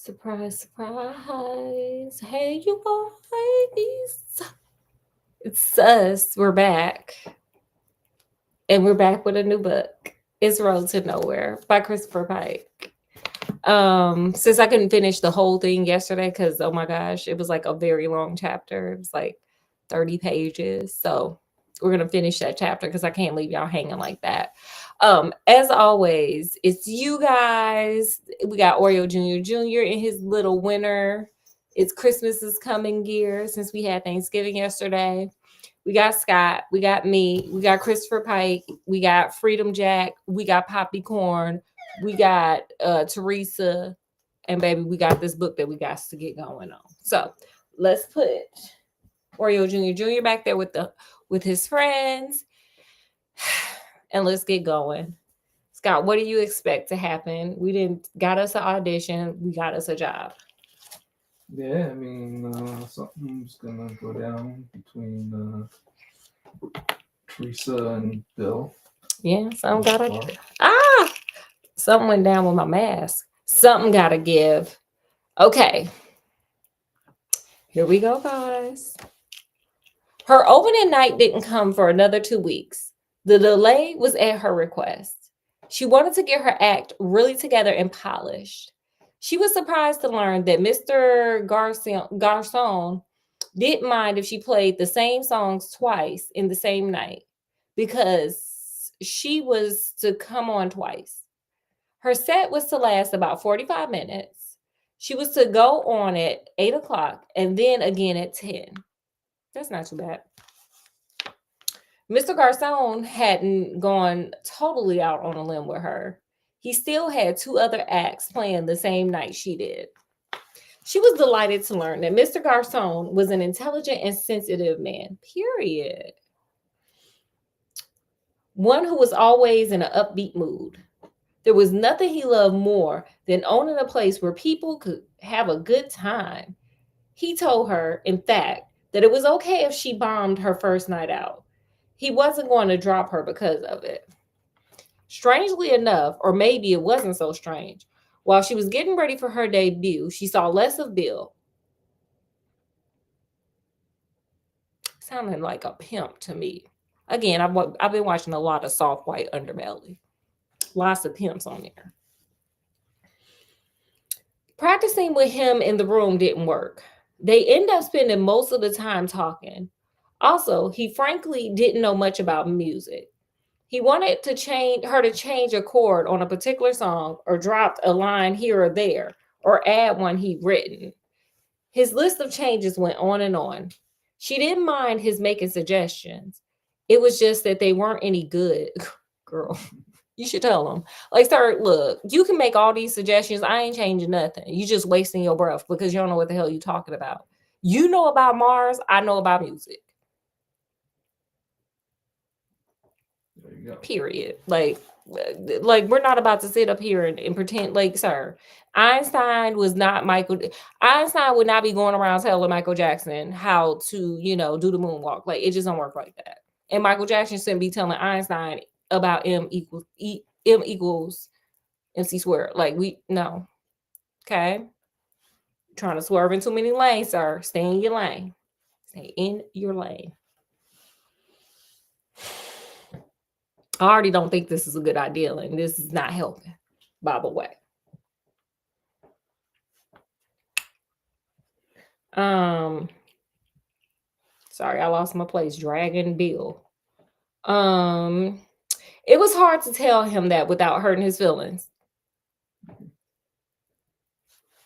Surprise, surprise. Hey, you guys. It's us. We're back. And we're back with a new book. It's Road to Nowhere by Christopher Pike. Since I couldn't finish the whole thing yesterday, because oh my gosh, it was like a very long chapter. It was like 30 pages. So we're gonna finish that chapter because I can't leave y'all hanging like that. As always, it's you guys. We got Oreo Jr. in his little winter. It's Christmas is coming gear since we had Thanksgiving yesterday. We got Scott, we got me, we got Christopher Pike, we got Freedom Jack, we got Poppy Corn, we got Teresa, and baby, we got this book that we got to get going on. So let's put Oreo Jr. back there with his friends, and let's get going. Scott, what do you expect to happen? We didn't got us an audition, we got us a job. Yeah, I mean, something's gonna go down between Teresa and Bill. Yeah, something gotta something went down with my mask. Something gotta give. Okay, here we go, guys. Her opening night didn't come for another 2 weeks. The delay was at her request. She wanted to get her act really together and polished. She was surprised to learn that Mr. Garcon didn't mind if she played the same songs twice in the same night because she was to come on twice. Her set was to last about 45 minutes. She was to go on at 8 o'clock and then again at 10. That's not too bad. Mr. Garcon hadn't gone totally out on a limb with her. He still had two other acts playing the same night she did. She was delighted to learn that Mr. Garcon was an intelligent and sensitive man, period. One who was always in an upbeat mood. There was nothing he loved more than owning a place where people could have a good time. He told her, in fact, that it was okay if she bombed her first night out. He wasn't going to drop her because of it. Strangely enough, or maybe it wasn't so strange, while she was getting ready for her debut, she saw less of Bill. Sounding like a pimp to me. Again, I've been watching a lot of soft white underbelly. Lots of pimps on there. Practicing with him in the room didn't work. They end up spending most of the time talking. Also, he frankly didn't know much about music. He wanted to change a chord on a particular song or dropped a line here or there or add one he'd written. His list of changes went on and on. She didn't mind his making suggestions. It was just that they weren't any good. Girl, you should tell him. Like, sir, look, you can make all these suggestions. I ain't changing nothing. You just wasting your breath because you don't know what the hell you're talking about. You know about Mars. I know about music. There you go. Period. Like we're not about to sit up here and pretend like, sir, Einstein was not Michael. Einstein would not be going around telling Michael Jackson how to, do the moonwalk. Like, it just don't work like that. And Michael Jackson shouldn't be telling Einstein about M equals MC squared. Like, no. Okay. Trying to swerve in too many lanes, sir. Stay in your lane. Stay in your lane. I already don't think this is a good idea, and this is not helping, by the way. Sorry, I lost my place. Dragon Bill. It was hard to tell him that without hurting his feelings.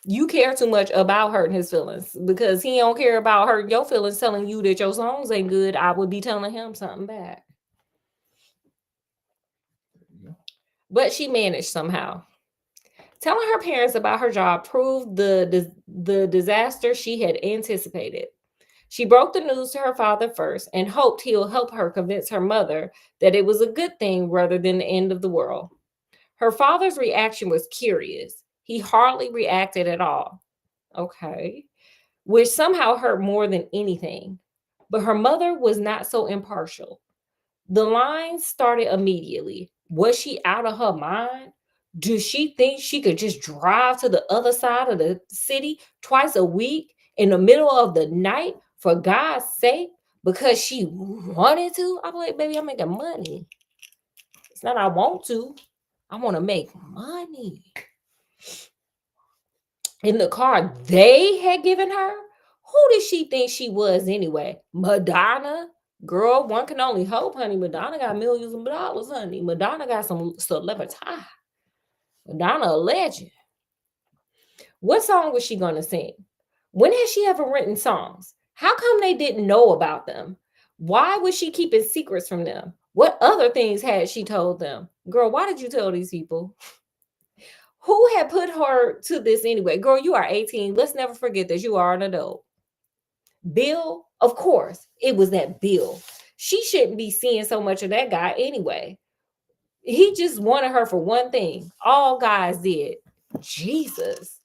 You care too much about hurting his feelings because he don't care about hurting your feelings, telling you that your songs ain't good. I would be telling him something back. But she managed somehow. Telling her parents about her job proved the disaster she had anticipated. She broke the news to her father first and hoped he'll help her convince her mother that it was a good thing rather than the end of the world. Her father's reaction was curious. He hardly reacted at all. Okay. Which somehow hurt more than anything. But her mother was not so impartial. The lines started immediately. Was she out of her mind? Does she think she could just drive to the other side of the city twice a week in the middle of the night for God's sake because she wanted to? I'm like, baby, I'm making money. It's not I want to. I want to make money. In the car they had given her, who did she think she was anyway? Madonna? Girl, one can only hope, honey. Madonna got millions of dollars, honey. Madonna got some celebrity. Madonna a legend. What song was she going to sing? When has she ever written songs? How come they didn't know about them? Why was she keeping secrets from them? What other things had she told them? Girl, why did you tell these people? Who had put her to this anyway? Girl, you are 18. Let's never forget that you are an adult. Bill, of course, it was that Bill. She shouldn't be seeing so much of that guy anyway. He just wanted her for one thing. All guys did. Jesus.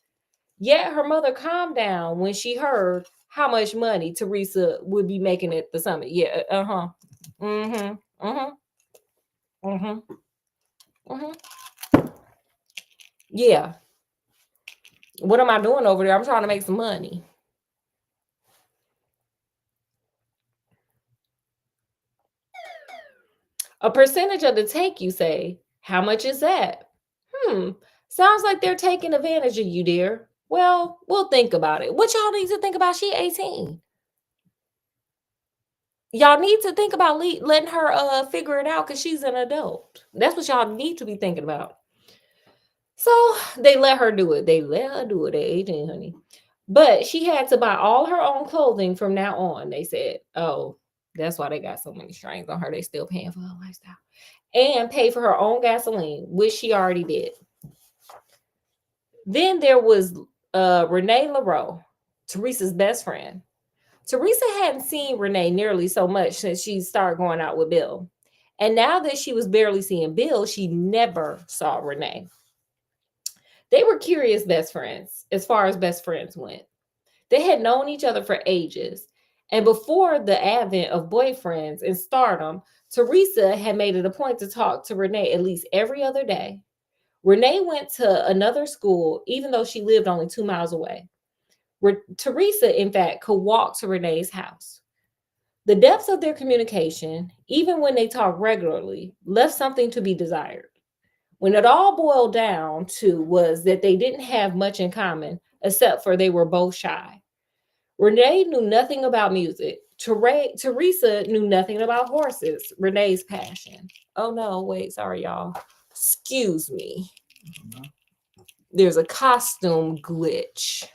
Yet her mother calmed down when she heard how much money Teresa would be making at the summit. Yeah, uh-huh. Mm-hmm. Mm-hmm. Mm-hmm. Mm-hmm. Yeah. What am I doing over there? I'm trying to make some money. A percentage of the take, you say. How much is that? Sounds like they're taking advantage of you, dear. Well, we'll think about it. What y'all need to think about? She 18. Y'all need to think about letting her figure it out because she's an adult. That's what y'all need to be thinking about. So they let her do it. They let her do it at 18, honey. But she had to buy all her own clothing from now on. They said, oh, that's why they got so many strings on her. They still paying for her lifestyle. And pay for her own gasoline, which she already did. Then there was Renee LaRoe, Teresa's best friend. Teresa hadn't seen Renee nearly so much since she started going out with Bill. And now that she was barely seeing Bill, she never saw Renee. They were curious best friends as far as best friends went. They had known each other for ages. And before the advent of boyfriends and stardom, Teresa had made it a point to talk to Renee at least every other day. Renee went to another school, even though she lived only 2 miles away. Teresa, in fact, could walk to Renee's house. The depths of their communication, even when they talked regularly, left something to be desired. When it all boiled down to was that they didn't have much in common, except for they were both shy. Renee knew nothing about music. Teresa knew nothing about horses, Renee's passion. Oh no, wait, sorry, y'all. Excuse me. There's a costume glitch.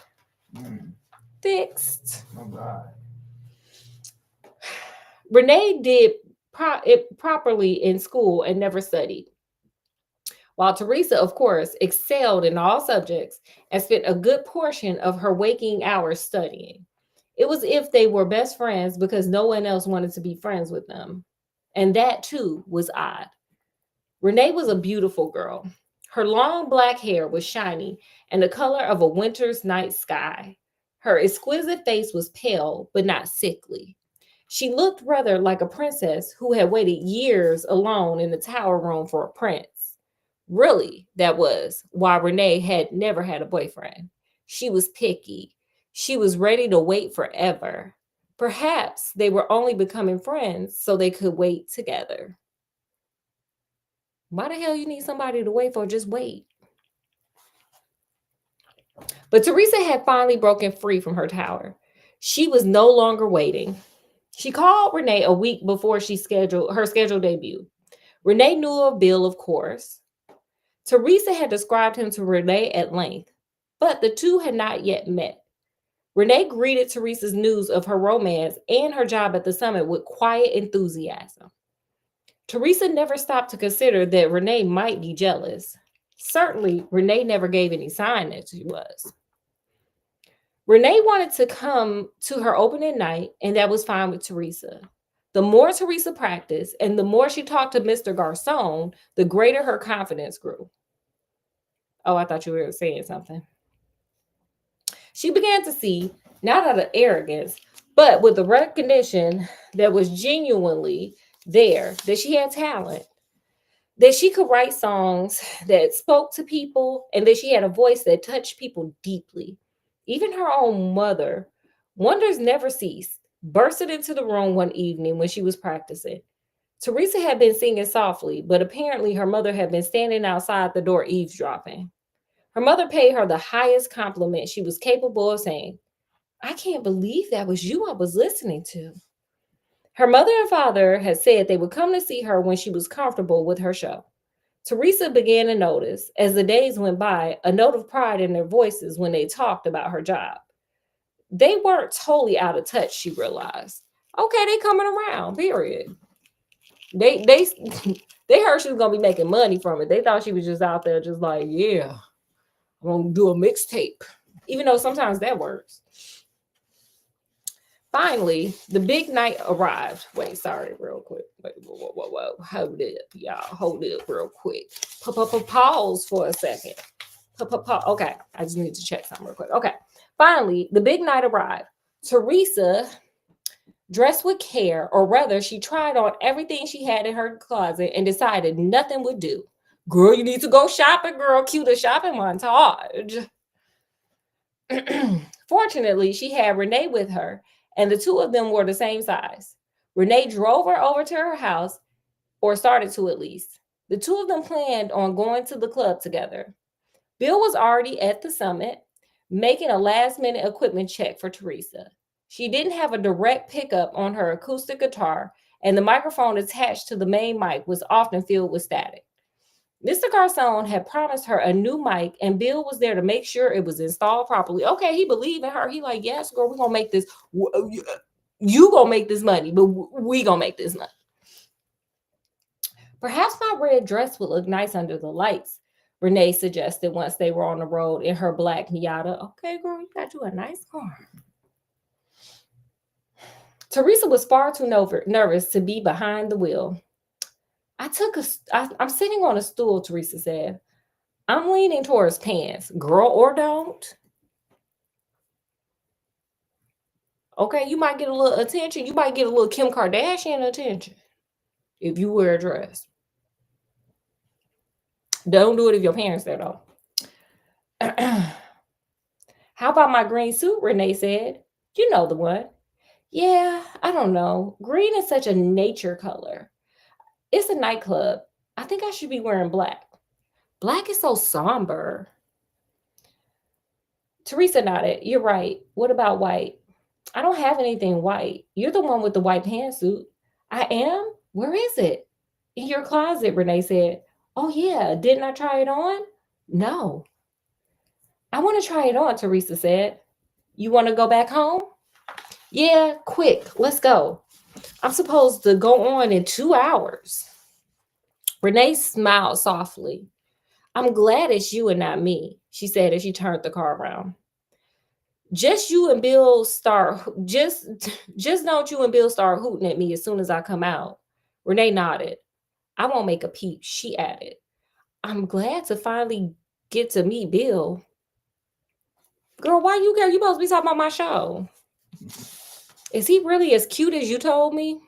Fixed. Oh God. Renee did it properly in school and never studied. While Teresa, of course, excelled in all subjects and spent a good portion of her waking hours studying. It was if they were best friends because no one else wanted to be friends with them. And that, too, was odd. Renee was a beautiful girl. Her long black hair was shiny and the color of a winter's night sky. Her exquisite face was pale, but not sickly. She looked rather like a princess who had waited years alone in the tower room for a prince. Really, that was why Renee had never had a boyfriend. She was picky. She was ready to wait forever. Perhaps they were only becoming friends so they could wait together. Why the hell you need somebody to wait for? Just wait. But Teresa had finally broken free from her tower. She was no longer waiting. She called Renee a week before her scheduled debut. Renee knew of Bill, of course. Teresa had described him to Renee at length, but the two had not yet met. Renee greeted Teresa's news of her romance and her job at the summit with quiet enthusiasm. Teresa never stopped to consider that Renee might be jealous. Certainly, Renee never gave any sign that she was. Renee wanted to come to her opening night, and that was fine with Teresa. The more Teresa practiced and the more she talked to Mr. Garcon, the greater her confidence grew. Oh, I thought you were saying something. She began to see, not out of arrogance, but with the recognition that was genuinely there, that she had talent. that she could write songs that spoke to people and that she had a voice that touched people deeply. Even her own mother, wonders never ceased, bursted into the room one evening when she was practicing. Teresa had been singing softly, but apparently her mother had been standing outside the door eavesdropping. Her mother paid her the highest compliment she was capable of saying. I can't believe that was you I was listening to. Her mother and father had said they would come to see her when she was comfortable with her show. Teresa began to notice, as the days went by, a note of pride in their voices when they talked about her job. They weren't totally out of touch, she realized. Okay, they coming around, period. They they heard she was gonna be making money from it. They thought she was just out there just like, yeah, I'm gonna do a mixtape. Even though sometimes that works. Finally, the big night arrived. Wait, sorry, real quick. Wait, whoa. Hold up, y'all. Hold up real quick. Pause for a second. Okay, I just need to check something real quick. Okay. Finally, the big night arrived. Teresa, dressed with care, or rather, she tried on everything she had in her closet and decided nothing would do. Girl, you need to go shopping, girl. Cue the shopping montage. Fortunately, she had Renee with her, and the two of them were the same size. Renee drove her over to her house, or started to at least. The two of them planned on going to the club together. Bill was already at the summit, making a last minute equipment check for Teresa. She didn't have a direct pickup on her acoustic guitar, and the microphone attached to the main mic was often filled with static. Mr. Garcon had promised her a new mic, and Bill was there to make sure it was installed properly. Okay, he believed in her. He like, yes, girl, we're going to make this. You going to make this money, but we going to make this money. Perhaps my red dress would look nice under the lights, Renee suggested once they were on the road in her black Miata. Okay, girl, you got you a nice car. Teresa was far too nervous to be behind the wheel. I'm sitting on a stool, Teresa said. I'm leaning towards pants, girl, or don't. Okay, you might get a little attention. You might get a little Kim Kardashian attention if you wear a dress. Don't do it if your parents there, though. How about my green suit, Renee said. You know the one. Yeah, I don't know. Green is such a nature color. It's a nightclub. I think I should be wearing black. Black is so somber. Teresa nodded. You're right. What about white? I don't have anything white. You're the one with the white pantsuit. I am? Where is it? In your closet, Renee said. Oh, yeah. Didn't I try it on? No. I want to try it on, Teresa said. You want to go back home? Yeah, quick. Let's go. I'm supposed to go on in 2 hours. Renee smiled softly. I'm glad it's you and not me, she said as she turned the car around. Just you and Bill start, just don't you and Bill start hooting at me as soon as I come out. Renee nodded. I won't make a peep, she added. I'm glad to finally get to meet Bill. Girl, why you care? You supposed to be talking about my show. Is he really as cute as you told me?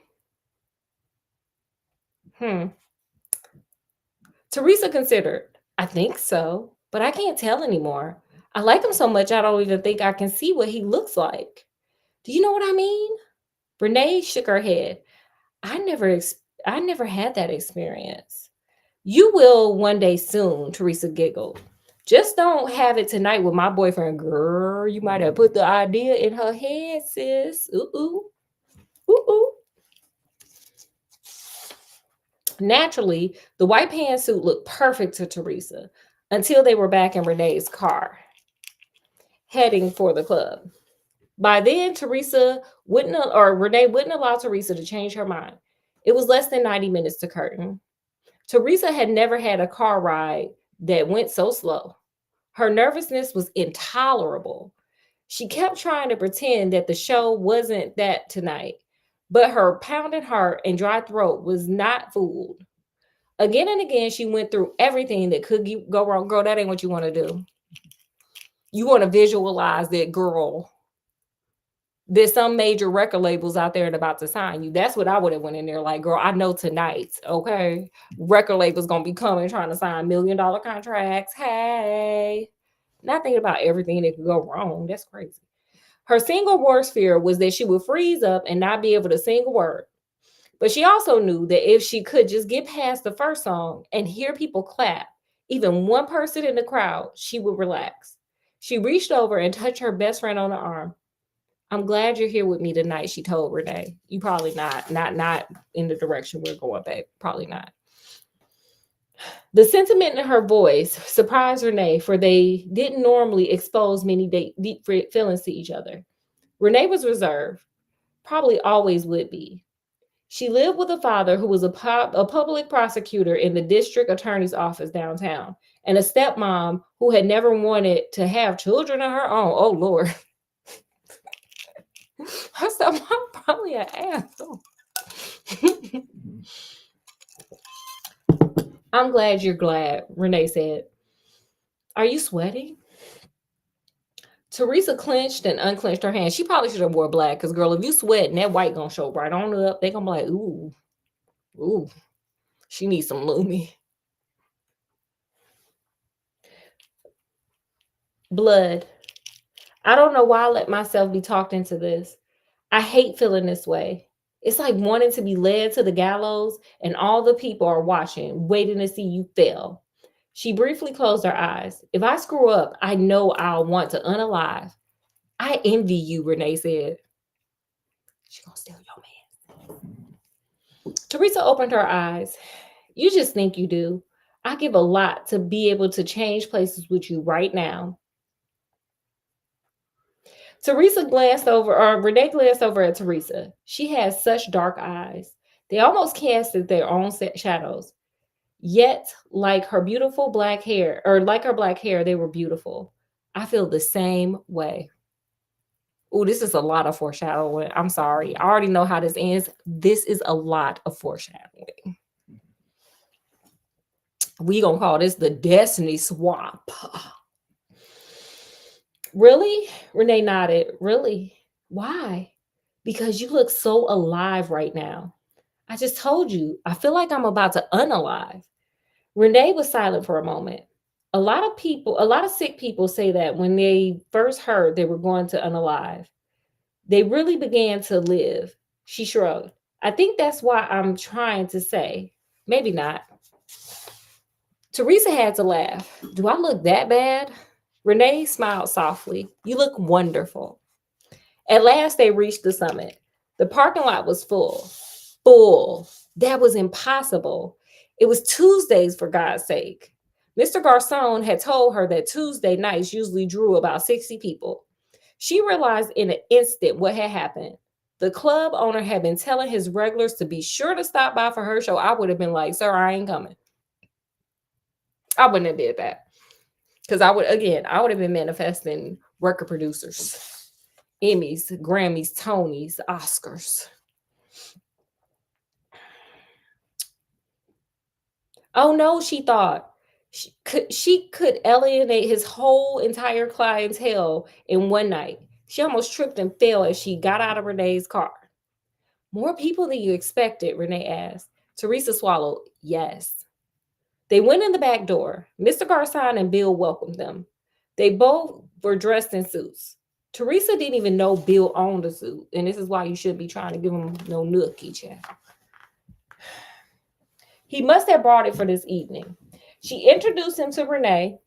Teresa considered. I think so, but I can't tell anymore. I like him so much I don't even think I can see what he looks like. Do you know what I mean? Renee shook her head. I never had that experience. You will one day soon, Teresa giggled. Just don't have it tonight with my boyfriend, girl. You might have put the idea in her head, sis. Ooh. Naturally, the white pantsuit looked perfect to Teresa until they were back in Renee's car, heading for the club. By then, Renee wouldn't allow Teresa to change her mind. It was less than 90 minutes to curtain. Teresa had never had a car ride that went so slow. Her nervousness was intolerable. She kept trying to pretend that the show wasn't that tonight, but her pounding heart and dry throat was not fooled. Again and again, she went through everything that could go wrong. Girl, that ain't what you want to do. You want to visualize that girl There's some major record labels out there and about to sign you. That's what I would have went in there like, girl, I know tonight, okay? Record labels gonna be coming trying to sign $1 million contracts. Hey, not thinking about everything that could go wrong. That's crazy. Her single worst fear was that she would freeze up and not be able to sing a word. But she also knew that if she could just get past the first song and hear people clap, even one person in the crowd, she would relax. She reached over and touched her best friend on the arm. I'm glad you're here with me tonight, she told Renee. You probably not in the direction we're going, babe. Probably not. The sentiment in her voice surprised Renee, for they didn't normally expose many deep feelings to each other. Renee was reserved, probably always would be. She lived with a father who was a public prosecutor in the district attorney's office downtown, and a stepmom who had never wanted to have children of her own. Oh, Lord. Her stepmom probably an asshole. I'm glad you're glad, Renee said. Are you sweating? Teresa clenched and unclenched her hand. She probably should have wore black because, girl, if you sweat and that white gonna show right on up, they gonna be like, ooh, she needs some Lumi. Blood. I don't know why I let myself be talked into this. I hate feeling this way. It's like wanting to be led to the gallows and all the people are watching, waiting to see you fail. She briefly closed her eyes. If I screw up, I know I'll want to unalive. I envy you, Renee said. She gonna steal your man. Teresa opened her eyes. You just think you do. I give a lot to be able to change places with you right now. Renee glanced over at Teresa. She had such dark eyes. They almost casted their own shadows. Yet, like her black hair, they were beautiful. I feel the same way. Oh, this is a lot of foreshadowing. I'm sorry. I already know how this ends. This is a lot of foreshadowing. We gonna call this the destiny swap. Really? Renee nodded. Really? Why? Because you look so alive right now. I just told you, I feel like I'm about to unalive. Renee was silent for a moment. A lot of sick people say that when they first heard they were going to unalive, they really began to live. She shrugged. I think that's why I'm trying to say. Maybe not. Teresa had to laugh. Do I look that bad? Renee smiled softly. You look wonderful. At last, they reached the summit. The parking lot was full. Full. That was impossible. It was Tuesdays, for God's sake. Mr. Garcon had told her that Tuesday nights usually drew about 60 people. She realized in an instant what had happened. The club owner had been telling his regulars to be sure to stop by for her show. I would have been like, sir, I ain't coming. I wouldn't have did that. Because I would have been manifesting record producers, Emmys, Grammys, Tonys, Oscars. Oh no, she thought. She could alienate his whole entire clientele in one night. She almost tripped and fell as she got out of Renee's car. More people than you expected, Renee asked. Teresa swallowed. Yes. They went in the back door. Mr. Garcon and Bill welcomed them. They both were dressed in suits. Teresa didn't even know Bill owned a suit, and this is why you shouldn't be trying to give him no nookie, child. He must have brought it for this evening. She introduced him to Renee.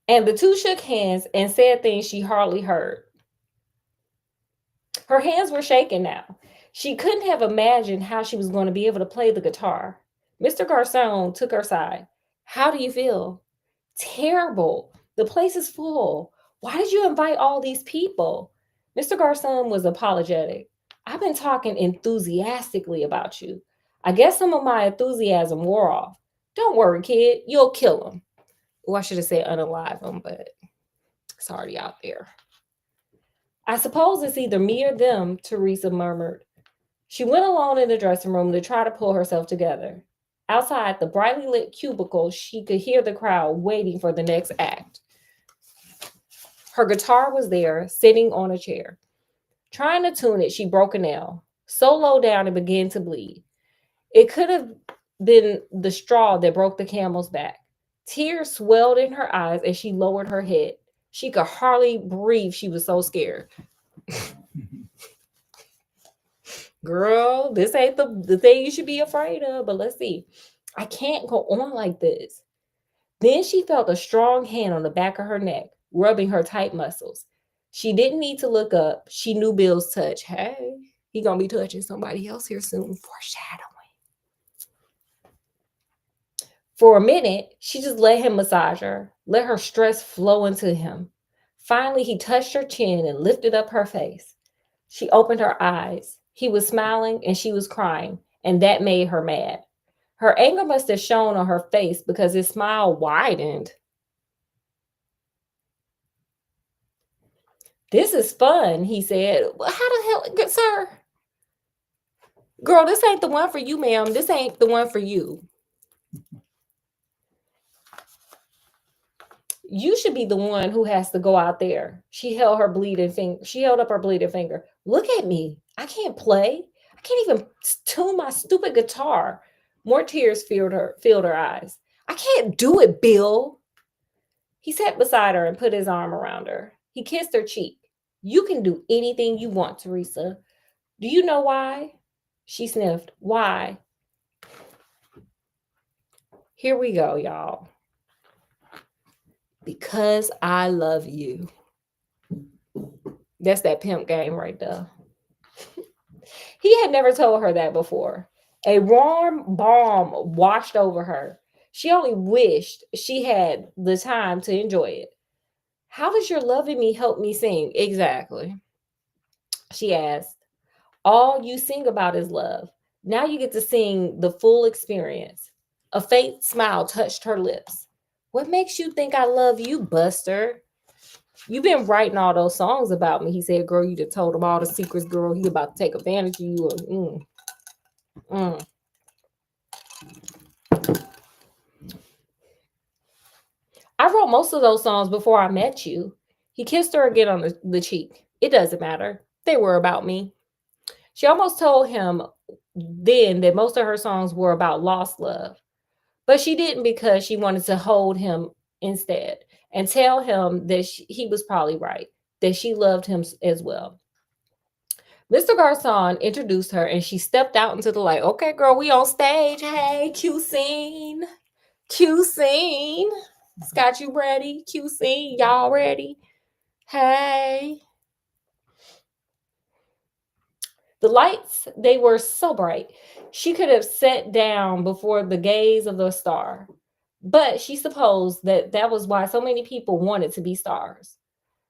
And the two shook hands and said things she hardly heard. Her hands were shaking now. She couldn't have imagined how she was going to be able to play the guitar. Mr. Garcon took her side. How do you feel? Terrible. The place is full. Why did you invite all these people? Mr. Garcon was apologetic. I've been talking enthusiastically about you. I guess some of my enthusiasm wore off. Don't worry, kid. You'll kill him. Oh, I should have said unalive him, but it's already out there. I suppose it's either me or them, Teresa murmured. She went alone in the dressing room to try to pull herself together. Outside the brightly lit cubicle, she could hear the crowd waiting for the next act. Her guitar was there, sitting on a chair. Trying to tune it, she broke a nail, so low down it began to bleed. It could have been the straw that broke the camel's back. Tears swelled in her eyes as she lowered her head. She could hardly breathe, she was so scared. Girl, this ain't the thing you should be afraid of, but let's see. I can't go on like this. Then she felt a strong hand on the back of her neck, rubbing her tight muscles. She didn't need to look up. She knew Bill's touch. Hey, he gonna be touching somebody else here soon. Foreshadowing. For a minute, she just let him massage her, let her stress flow into him. Finally, he touched her chin and lifted up her face. She opened her eyes. He was smiling and she was crying, and that made her mad. Her anger must have shown on her face because his smile widened. This is fun, he said. How the hell, sir? Girl, this ain't the one for you, ma'am. This ain't the one for you. You should be the one who has to go out there. She held her bleeding finger. She held up her bleeding finger. Look at me. I can't play. I can't even tune my stupid guitar. More tears filled her eyes. I can't do it, Bill. He sat beside her and put his arm around her. He kissed her cheek. You can do anything you want, Teresa. Do you know why? She sniffed. Why? Here we go, y'all. Because I love you. That's that pimp game right there. He had never told her that before. A warm balm washed over her. She only wished she had the time to enjoy it. How does your loving me help me sing? Exactly. She asked. All you sing about is love. Now you get to sing the full experience. A faint smile touched her lips. What makes you think I love you, Buster? You've been writing all those songs about me. He said, girl, you just told him all the secrets, girl. He about to take advantage of you. I wrote most of those songs before I met you. He kissed her again on the cheek. It doesn't matter. They were about me. She almost told him then that most of her songs were about lost love. But she didn't because she wanted to hold him instead and tell him that he was probably right, that she loved him as well. Mr. Garcon introduced her and she stepped out into the light. Okay, girl, we on stage. Hey, Q scene. Q scene. Scott, you ready? Q scene. Y'all ready? Hey. The lights, they were so bright. She could have sat down before the gaze of the star. But she supposed that was why so many people wanted to be stars,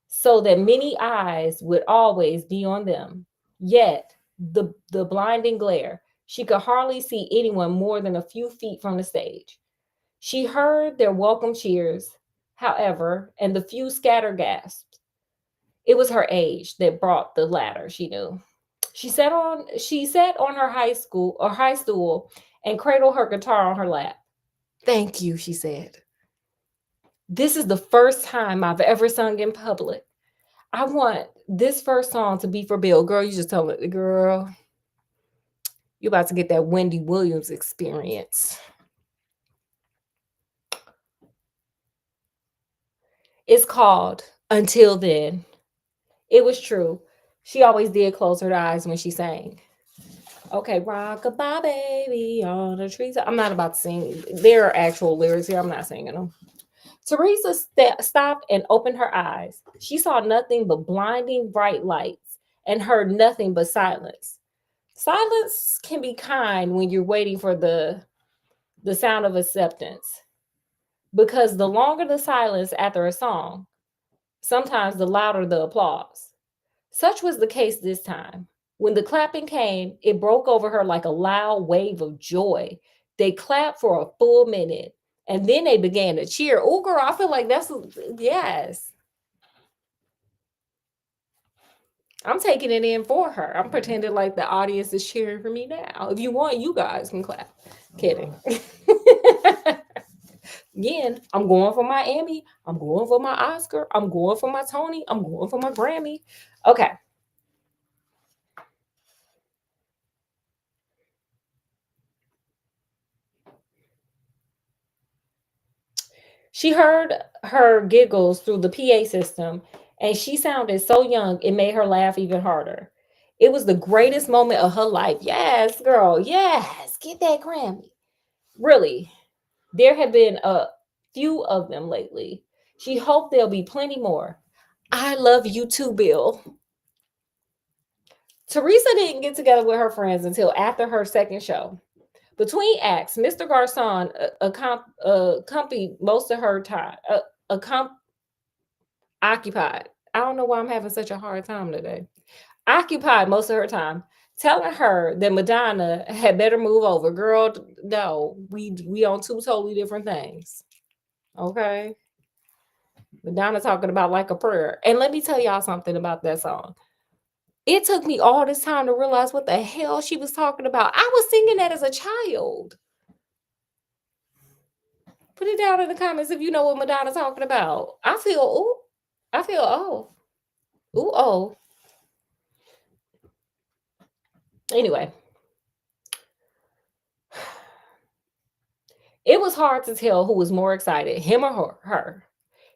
so that many eyes would always be on them. Yet, the blinding glare, she could hardly see anyone more than a few feet from the stage. She heard their welcome cheers, however, and the few scattered gasps. It was her age that brought the latter, she knew. She sat on her high stool and cradled her guitar on her lap. Thank you, she said. This is the first time I've ever sung in public. I want this first song to be for Bill. Girl, you just told me, girl, you about to get that Wendy Williams experience. It's called Until Then. It was true. She always did close her eyes when she sang. Okay, rock-a-bye baby on the trees. I'm not about to sing. There are actual lyrics here. I'm not singing them. Teresa stopped and opened her eyes. She saw nothing but blinding bright lights and heard nothing but silence. Silence can be kind when you're waiting for the sound of acceptance, because the longer the silence after a song, sometimes the louder the applause. Such was the case this time. When the clapping came, it broke over her like a loud wave of joy. They clapped for a full minute, and then they began to cheer. Oh, girl, I feel like yes. I'm taking it in for her. I'm pretending like the audience is cheering for me now. If you want, you guys can clap. Kidding. Again, I'm going for my Emmy. I'm going for my Oscar. I'm going for my Tony. I'm going for my Grammy. Okay. She heard her giggles through the PA system, and she sounded so young, it made her laugh even harder. It was the greatest moment of her life. Yes, girl. Yes. Get that Grammy. Really. There have been a few of them lately. She hoped there'll be plenty more. I love you too, Bill. Teresa didn't get together with her friends until after her second show. Between acts, Mr. Garcon accompanied most of her time, occupied. I don't know why I'm having such a hard time today. Occupied most of her time, telling her that Madonna had better move over. Girl, no, we on two totally different things. Okay. Madonna talking about like a prayer. And let me tell y'all something about that song. It took me all this time to realize what the hell she was talking about. I was singing that as a child. Put it down in the comments if you know what Madonna's talking about. I feel oh. Ooh, oh. Anyway. It was hard to tell who was more excited, him or her.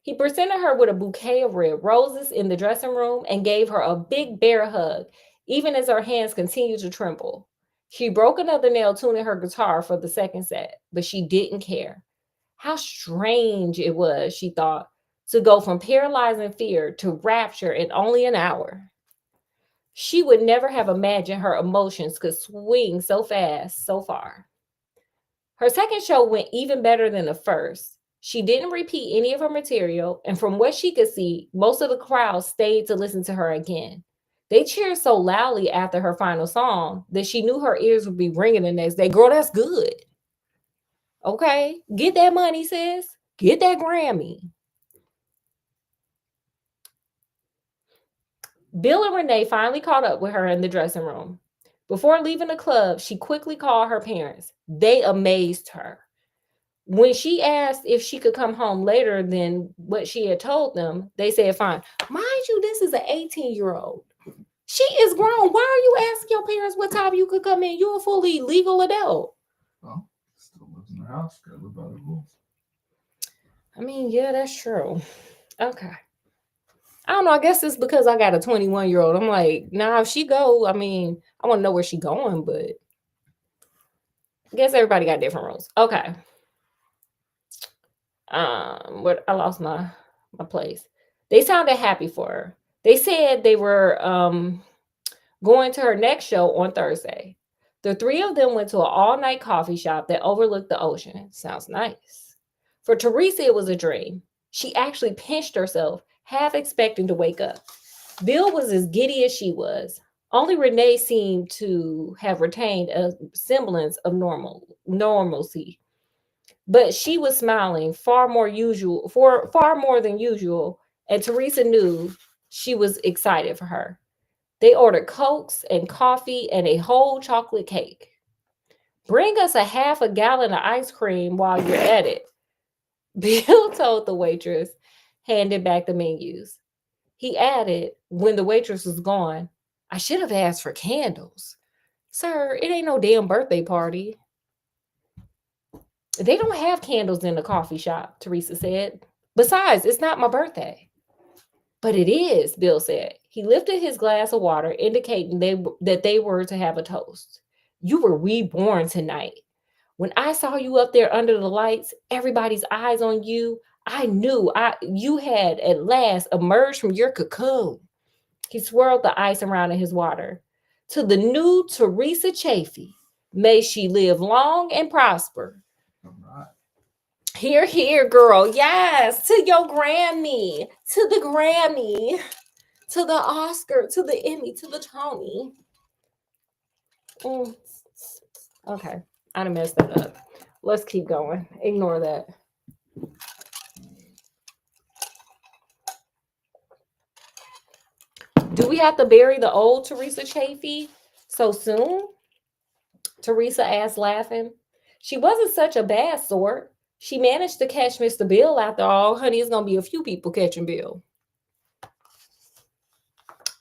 He presented her with a bouquet of red roses in the dressing room and gave her a big bear hug, even as her hands continued to tremble. She broke another nail tuning her guitar for the second set, but she didn't care. How strange it was, she thought, to go from paralyzing fear to rapture in only an hour. She would never have imagined her emotions could swing so fast, so far. Her second show went even better than the first. She didn't repeat any of her material, and from what she could see, most of the crowd stayed to listen to her again. They cheered so loudly after her final song that she knew her ears would be ringing the next day. Girl, that's good. Okay, get that money, sis. Get that Grammy. Bill and Renee finally caught up with her in the dressing room. Before leaving the club, she quickly called her parents. They amazed her. When she asked if she could come home later than what she had told them, they said, fine. Mind you, this is an 18-year-old. She is grown. Why are you asking your parents what time you could come in? You're a fully legal adult. Well, still lives in the house. Gotta live by the rules. I mean, yeah, that's true. Okay. I don't know. I guess it's because I got a 21-year-old. I'm like, nah, if she go, I mean, I want to know where she going, but I guess everybody got different rules. Okay. What I lost my place. They sounded happy for her. They said they were going to her next show on Thursday. The three of them went to an all-night coffee shop that overlooked the ocean. Sounds nice. For Teresa, it was a dream. She actually pinched herself, half expecting to wake up. Bill was as giddy as she was. Only Renee seemed to have retained a semblance of normalcy. But she was smiling far more than usual, and Teresa knew she was excited for her. They ordered cokes and coffee and a whole chocolate cake. Bring us a half a gallon of ice cream while you're at it, Bill told the waitress, handing back the menus. He added, when the waitress was gone, I should have asked for candles. Sir, it ain't no damn birthday party. They don't have candles in the coffee shop, Teresa said. Besides, it's not my birthday. But it is, Bill said. He lifted his glass of water, indicating that they were to have a toast. You were reborn tonight. When I saw you up there under the lights, everybody's eyes on you, I knew you had at last emerged from your cocoon. He swirled the ice around in his water. To the new Teresa Chafee, may she live long and prosper. All right. Here, here, girl. Yes, to your Grammy, to the Grammy, to the Oscar, to the Emmy, to the Tony. Okay, I done messed that up. Let's keep going. Ignore that. Do we we have to bury the old Teresa Chafee so soon? Teresa asked, laughing. She wasn't such a bad sort. She managed to catch Mr. Bill after all. Honey, it's going to be a few people catching Bill.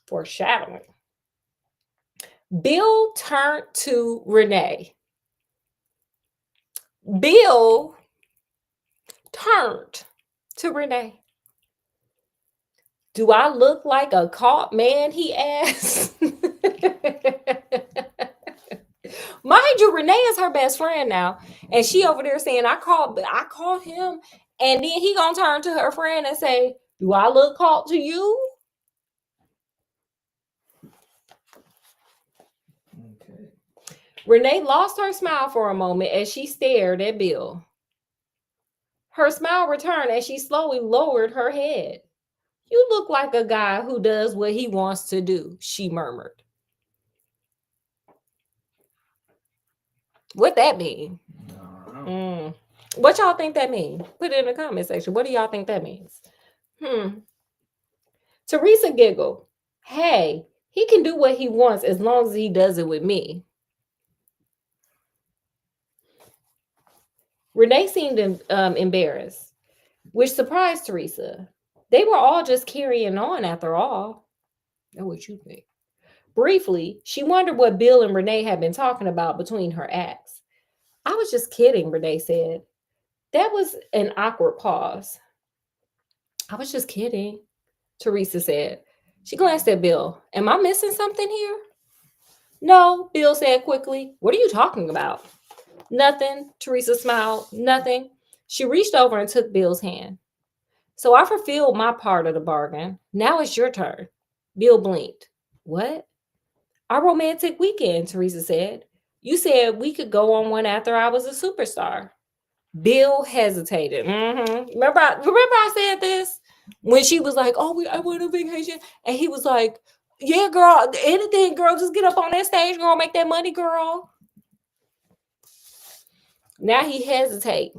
Foreshadowing. Bill turned to Renee. Bill turned to Renee. Do I look like a caught man? He asked. Mind you, Renee is her best friend now. And she over there saying, I called him. And then he gonna turn to her friend and say, do I look caught to you? Okay. Renee lost her smile for a moment as she stared at Bill. Her smile returned as she slowly lowered her head. You look like a guy who does what he wants to do, she murmured. What that mean? What y'all think that means? Put it in the comment section. What do y'all think that means? Teresa giggled. Hey, he can do what he wants as long as he does it with me. Renee seemed embarrassed, which surprised Teresa. They were all just carrying on after all. That's what you think. Briefly, she wondered what Bill and Renee had been talking about between her acts. I was just kidding, Renee said. That was an awkward pause. I was just kidding, Teresa said. She glanced at Bill. Am I missing something here? No, Bill said quickly. What are you talking about? Nothing, Teresa smiled. Nothing. She reached over and took Bill's hand. So I fulfilled my part of the bargain. Now it's your turn. Bill blinked. What? Our romantic weekend, Teresa said. You said we could go on one after I was a superstar. Bill hesitated. Remember I said this? When she was like, I went on vacation. And he was like, yeah, girl, anything, girl, just get up on that stage, girl, make that money, girl. Now he hesitates.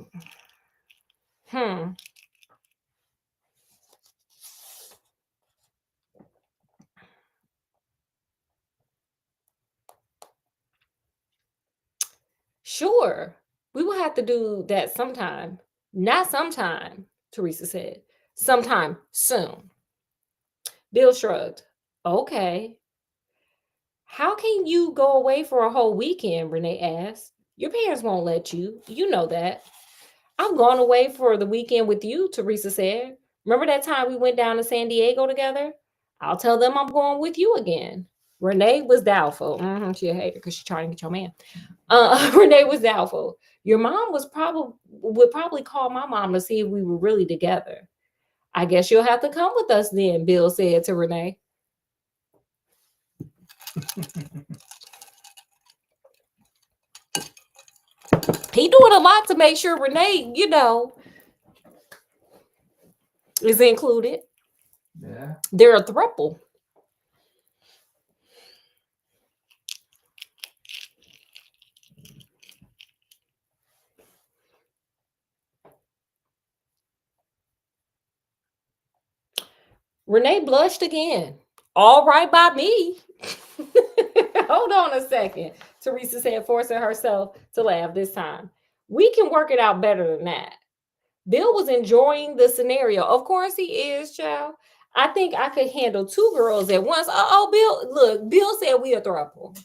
Sure, we will have to do that sometime. Not sometime, Teresa said. Sometime soon. Bill shrugged. Okay. How can you go away for a whole weekend? Renee asked. Your parents won't let you. You know that. I'm going away for the weekend with you, Teresa said. Remember that time we went down to San Diego together? I'll tell them I'm going with you again. Renee was doubtful. She a hater because she's trying to get your man. Renee was doubtful. Your mom would probably call my mom to see if we were really together. I guess you'll have to come with us then, Bill said to Renee. He doing a lot to make sure Renee, is included. Yeah. They're a throuple. Renee blushed again. All right by me. Hold on a second, Teresa said, forcing herself to laugh this time. We can work it out better than that. Bill was enjoying the scenario. Of course he is, child. I think I could handle two girls at once. Bill, look, Bill said we a throuple.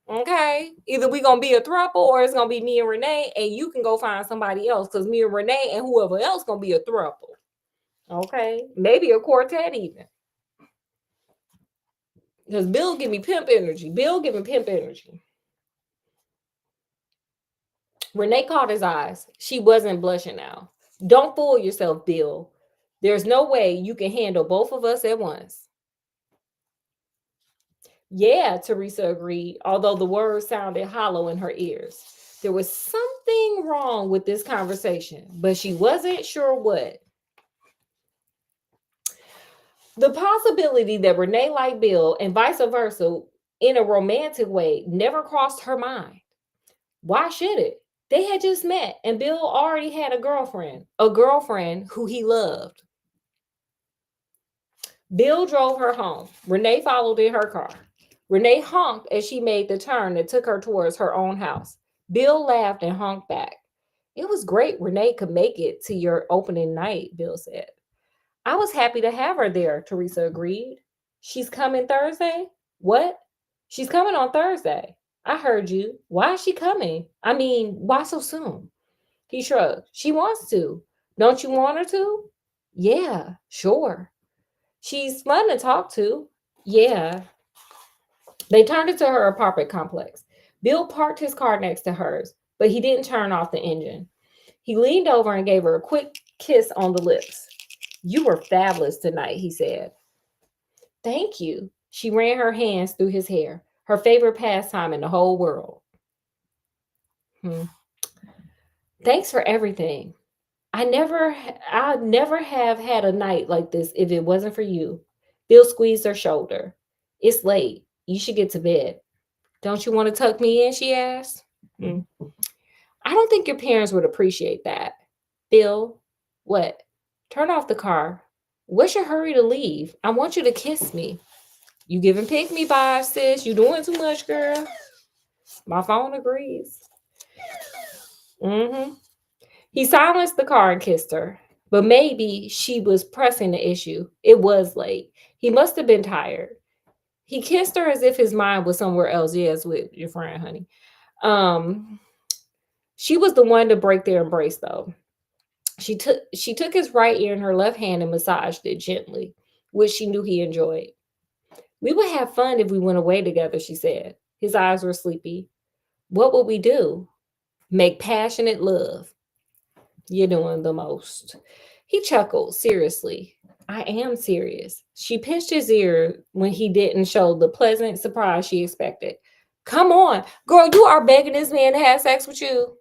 Okay? Either we going to be a throuple or it's going to be me and Renee, and you can go find somebody else because me and Renee and whoever else going to be a throuple. Okay? Maybe a quartet even. Because Bill give me pimp energy. Renee caught his eyes. She wasn't blushing now. Don't fool yourself, Bill. There's no way you can handle both of us at once. Yeah, Teresa agreed, although the words sounded hollow in her ears. There was something wrong with this conversation, but she wasn't sure what. The possibility that Renee liked Bill and vice versa in a romantic way never crossed her mind. Why should it? They had just met and Bill already had a girlfriend who he loved. Bill drove her home. Renee followed in her car. Renee honked as she made the turn that took her towards her own house. Bill laughed and honked back. It was great Renee could make it to your opening night, Bill said. I was happy to have her there, Teresa agreed. She's coming Thursday? What? She's coming on Thursday. I heard you. Why is she coming? I mean, why so soon? He shrugged. She wants to. Don't you want her to? Yeah, sure. She's fun to talk to. Yeah. They turned into her apartment complex. Bill parked his car next to hers, but he didn't turn off the engine. He leaned over and gave her a quick kiss on the lips. You were fabulous tonight, he said. Thank you. She ran her hands through his hair, her favorite pastime in the whole world. Hmm. Thanks for everything. I never have had a night like this if it wasn't for you. Bill squeezed her shoulder. It's late. You should get to bed. Don't you want to tuck me in? She asked. Hmm. I don't think your parents would appreciate that. Bill, what? Turn off the car. What's your hurry to leave? I want you to kiss me. You giving pick me vibes, sis. You doing too much, girl. My phone agrees. Mm-hmm. He silenced the car and kissed her. But maybe she was pressing the issue. It was late. He must have been tired. He kissed her as if his mind was somewhere else. Yes, with your friend, honey. Um, she was the one to break their embrace, though. She took his right ear in her left hand and massaged it gently, which she knew he enjoyed. We would have fun if we went away together, she said. His eyes were sleepy. What would we do? Make passionate love. You're doing the most. He chuckled, seriously. I am serious. She pinched his ear when he didn't show the pleasant surprise she expected. Come on, girl, you are begging this man to have sex with you.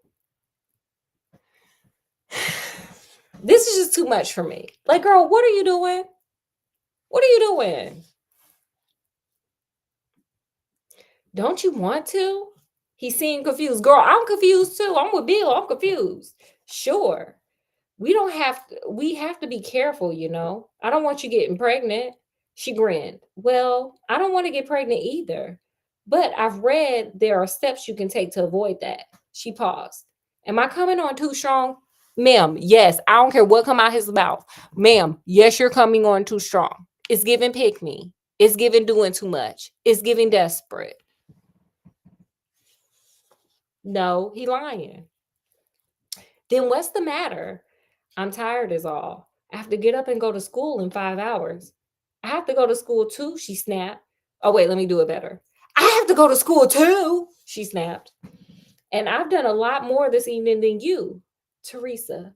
This is just too much for me. Like, girl, what are you doing? What are you doing? Don't you want to? He seemed confused. Girl, I'm confused too. I'm with Bill. I'm confused. Sure. We have to be careful, you know. I don't want you getting pregnant. She grinned. Well, I don't want to get pregnant either. But I've read there are steps you can take to avoid that. She paused. Am I coming on too strong? Ma'am, yes. I don't care what come out his mouth. Ma'am, yes, you're coming on too strong. It's giving pick me. It's giving doing too much. It's giving desperate. No, he lying. Then what's the matter? I'm tired is all. I have to get up and go to school in 5 hours. I have to go to school too, she snapped. Oh, wait, let me do it better. I have to go to school too, she snapped. And I've done a lot more this evening than you, Teresa.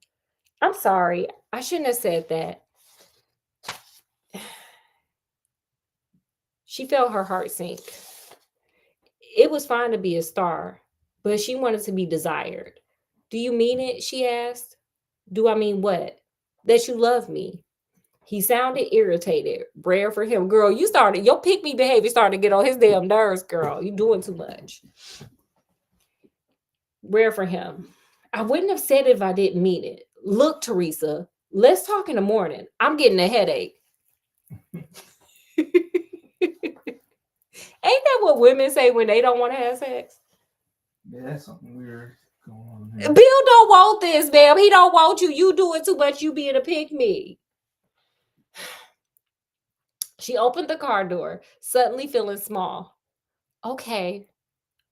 I'm sorry. I shouldn't have said that. She felt her heart sink. It was fine to be a star, but she wanted to be desired. Do you mean it? She asked. Do I mean what? That you love me. He sounded irritated. Rare for him. Girl, your pick me behavior started to get on his damn nerves, girl. You doing too much. Rare for him. I wouldn't have said it if I didn't mean it. Look, Teresa, let's talk in the morning. I'm getting a headache. Ain't that what women say when they don't want to have sex? Yeah, that's something weird going on here. Bill don't want this, ma'am. He don't want you. You doing too much. You being a pick me. She opened the car door, suddenly feeling small. Okay,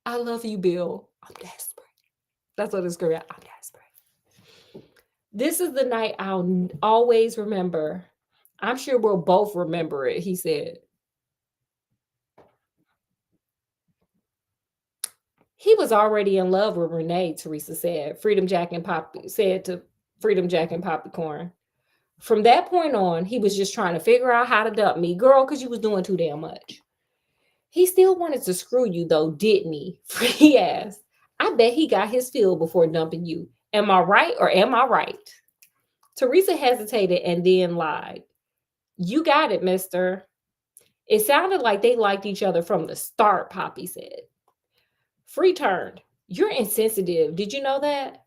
I love you, Bill. I'm desperate. That's what it's screaming. I'm desperate. This is the night I'll always remember. I'm sure we'll both remember it, he said. He was already in love with Renee, Teresa said. Said to Freedom Jack and Popcorn. From that point on, he was just trying to figure out how to dump me, girl, because you was doing too damn much. He still wanted to screw you, though, didn't he? He asked. I bet he got his fill before dumping you. Am I right or am I right? Teresa hesitated and then lied. You got it, mister. It sounded like they liked each other from the start, Poppy said. Free turned. You're insensitive. Did you know that?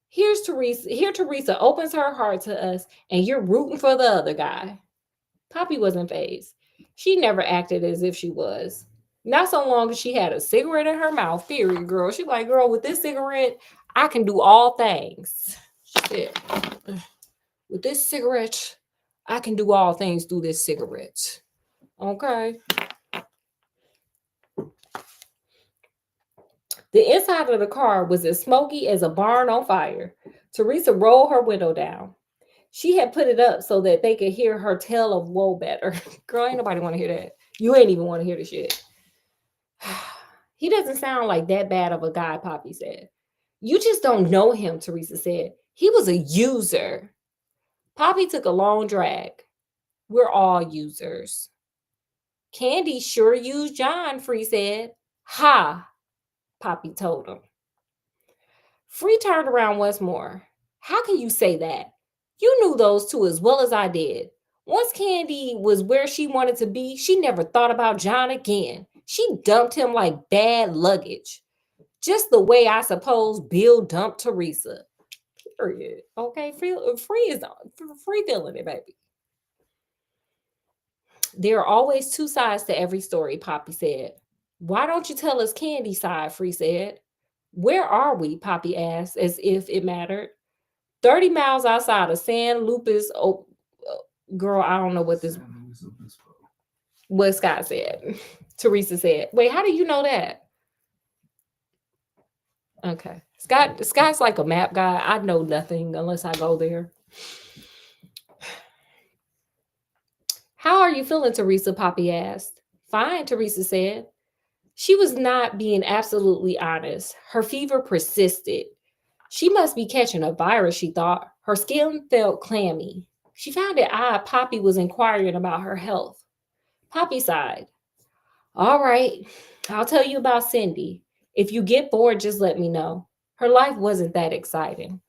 Here Teresa opens her heart to us, and you're rooting for the other guy. Poppy wasn't phased. She never acted as if she was. Not so long as she had a cigarette in her mouth, period, girl. She like, girl, with this cigarette, I can do all things. She said, with this cigarette, I can do all things through this cigarette. Okay. The inside of the car was as smoky as a barn on fire. Teresa rolled her window down. She had put it up so that they could hear her tale of woe better. Girl, ain't nobody want to hear that. You ain't even want to hear the shit. He doesn't sound like that bad of a guy, Poppy said. You just don't know him, Teresa said. He was a user. Poppy took a long drag. We're all users. Candy sure used John, Free said. Ha, Poppy told him. Free turned around once more. How can you say that? You knew those two as well as I did. Once Candy was where she wanted to be, she never thought about John again. She dumped him like bad luggage. Just the way I suppose Bill dumped Teresa. Period. Okay, free is free feeling it, baby. There are always two sides to every story, Poppy said. Why don't you tell us Candy's side? Free said. Where are we? Poppy asked, as if it mattered. 30 miles outside of San Luis. Oh, girl, I don't know what this. What Scott said. Teresa said. Wait, how do you know that? Okay. Scott's like a map guy. I know nothing unless I go there. How are you feeling, Teresa? Poppy asked. Fine, Teresa said. She was not being absolutely honest. Her fever persisted. She must be catching a virus, she thought. Her skin felt clammy. She found it odd Poppy was inquiring about her health. Poppy sighed. All right, I'll tell you about Cindy. If you get bored, just let me know. Her life wasn't that exciting.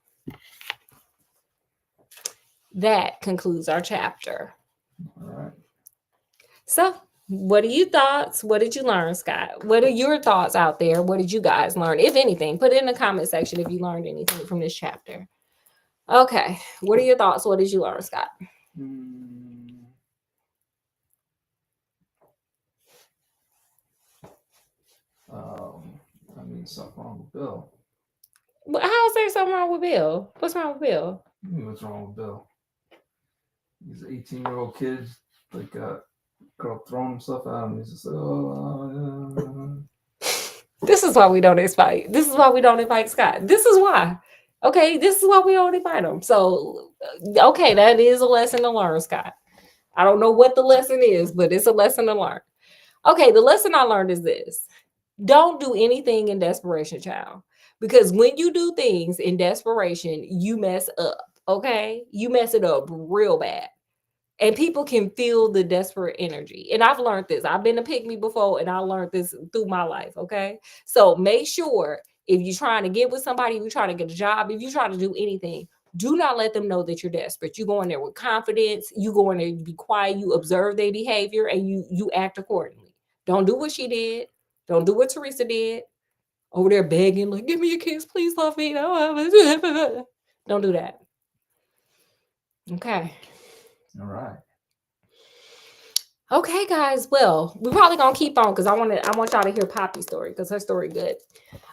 That concludes our chapter. All right. So, what are your thoughts? What did you learn, Scott? What are your thoughts out there? What did you guys learn? If anything, put it in the comment section if you learned anything from this chapter. Okay, what are your thoughts? What did you learn, Scott? I mean, something wrong with Bill. How is there something wrong with Bill? What's wrong with Bill? What's wrong with Bill? He's an 18-year-old kid, like a girl throwing himself at him. He's just like, This is why we don't invite. This is why we don't invite Scott. This is why. Okay, this is why we don't invite him. So, okay, that is a lesson to learn, Scott. I don't know what the lesson is, but it's a lesson to learn. Okay, the lesson I learned is this. Don't do anything in desperation, child. Because when you do things in desperation, you mess up. Okay? You mess it up real bad. And people can feel the desperate energy. And I've learned this. I've been a pygmy before, and I learned this through my life. Okay. So make sure if you're trying to get with somebody, if you're trying to get a job, if you're trying to do anything, do not let them know that you're desperate. You go in there with confidence. You go in there, you be quiet, you observe their behavior, and you act accordingly. Don't do what she did. Don't do what Teresa did. Over there begging, like, give me a kiss, please love me. Don't do that. Okay. all right. Okay, guys. Well, we're probably gonna keep on because I want y'all to hear Poppy's story because her story good.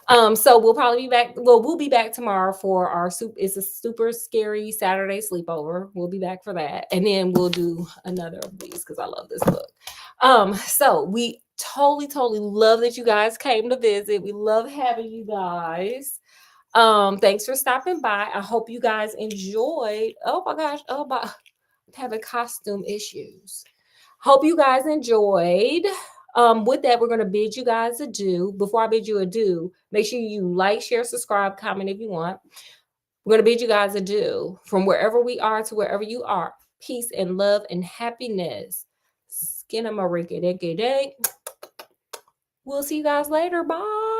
So we'll probably be back. Well, we'll be back tomorrow for our it's a super scary Saturday sleepover. We'll be back for that, and then we'll do another of these because I love this book. So we totally love that you guys came to visit. We love having you guys. Thanks for stopping by. I hope you guys enjoyed. Oh my gosh. Oh my, I'm having costume issues. Hope you guys enjoyed. With that, we're going to bid you guys adieu. Before I bid you adieu, make sure you like, share, subscribe, comment if you want. We're going to bid you guys adieu. From wherever we are to wherever you are. Peace and love and happiness. Skinnamarink. We'll see you guys later. Bye.